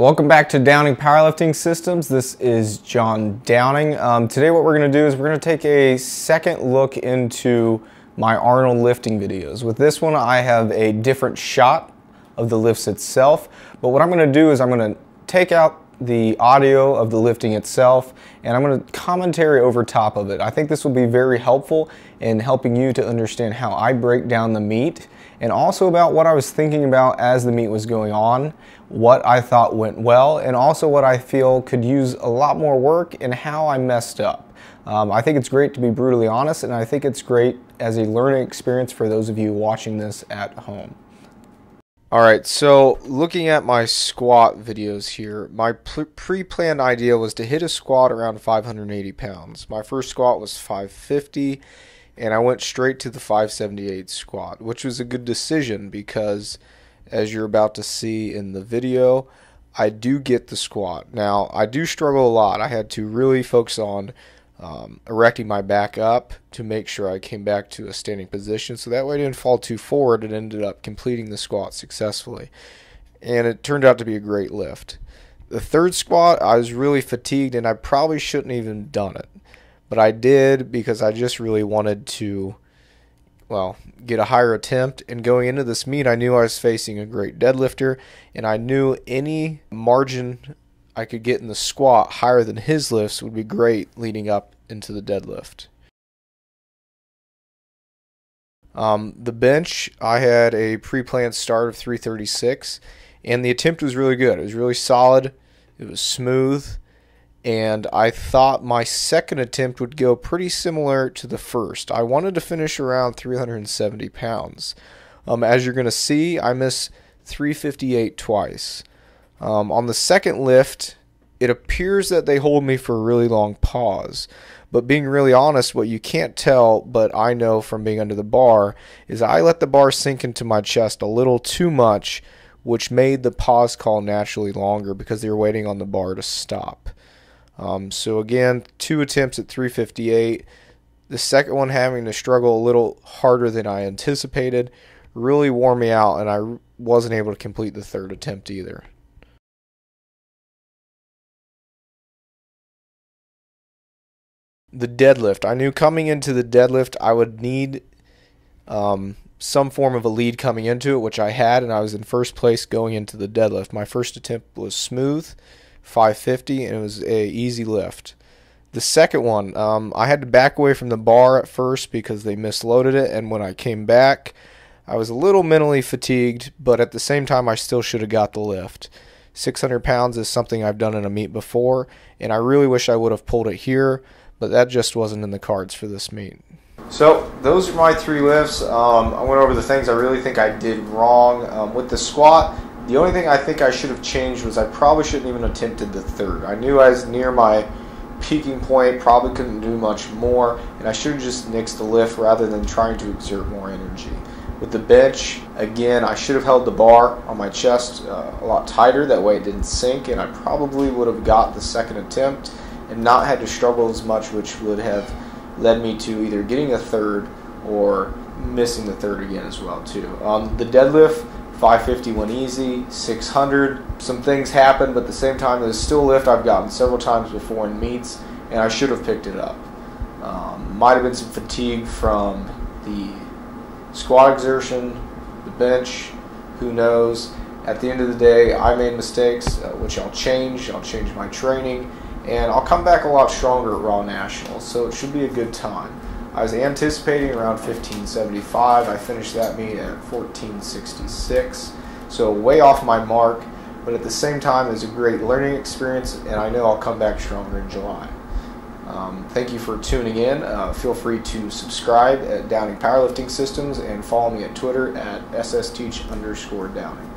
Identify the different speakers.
Speaker 1: Welcome back to Downing Powerlifting Systems. This is John Downing. Today what we're going to do is we're going to take a second look into my Arnold lifting videos. With this one I have a different shot of the lifts itself, but what I'm going to do is I'm going to take out the audio of the lifting itself and I'm going to commentary over top of it. I think this will be very helpful in helping you to understand how I break down the meet and also about what I was thinking about as the meet was going on, what I thought went well, and also what I feel could use a lot more work and how I messed up. I think it's great to be brutally honest, and I think it's great as a learning experience for those of you watching this at home. Alright, so looking at my squat videos here, my pre-planned idea was to hit a squat around 580 pounds. My first squat was 550, and I went straight to the 578 squat, which was a good decision because, as you're about to see in the video, I do get the squat. Now, I do struggle a lot. I had to really focus on erecting my back up to make sure I came back to a standing position, so that way I didn't fall too forward and ended up completing the squat successfully. And it turned out to be a great lift. The third squat, I was really fatigued and I probably shouldn't even done it. But I did because I just really wanted to, well, get a higher attempt. And going into this meet, I knew I was facing a great deadlifter, and I knew any margin I could get in the squat higher than his lifts would be great leading up into the deadlift. The bench, I had a pre-planned start of 336, and the attempt was really good. It was really solid, it was smooth, and I thought my second attempt would go pretty similar to the first. I wanted to finish around 370 pounds. As you're going to see, I missed 358 twice. On the second lift, it appears that they hold me for a really long pause. But being really honest, what you can't tell, but I know from being under the bar, is I let the bar sink into my chest a little too much, which made the pause call naturally longer because they were waiting on the bar to stop. So again, 2 attempts at 358. The second one having to struggle a little harder than I anticipated really wore me out, and I wasn't able to complete the third attempt either. The deadlift. I knew coming into the deadlift I would need some form of a lead coming into it, which I had, and I was in first place going into the deadlift. My first attempt was smooth, 550, and it was a easy lift. The second one, I had to back away from the bar at first because they misloaded it, and when I came back, I was a little mentally fatigued, but at the same time I still should have got the lift. 600 pounds is something I've done in a meet before, and I really wish I would have pulled it here, but that just wasn't in the cards for this meet. So those are my 3 lifts. I went over the things I really think I did wrong. With the squat, the only thing I think I should have changed was I probably shouldn't even attempted the third. I knew I was near my peaking point, probably couldn't do much more, and I should have just nixed the lift rather than trying to exert more energy. With the bench, again, I should have held the bar on my chest a lot tighter, that way it didn't sink, and I probably would have got the second attempt and not had to struggle as much, which would have led me to either getting a third or missing the third again as well too. The deadlift, 550 went easy, 600, some things happened, but at the same time it was still a lift I've gotten several times before in meets, and I should have picked it up. Might have been some fatigue from the squat exertion, the bench, who knows. At the end of the day, I made mistakes, which I'll change my training, and I'll come back a lot stronger at Raw Nationals, so it should be a good time. I was anticipating around 1575. I finished that meet at 1466, so way off my mark, but at the same time it's a great learning experience, and I know I'll come back stronger in July. Thank you for tuning in. Feel free to subscribe at Downing Powerlifting Systems and follow me at Twitter at ssteach_Downing.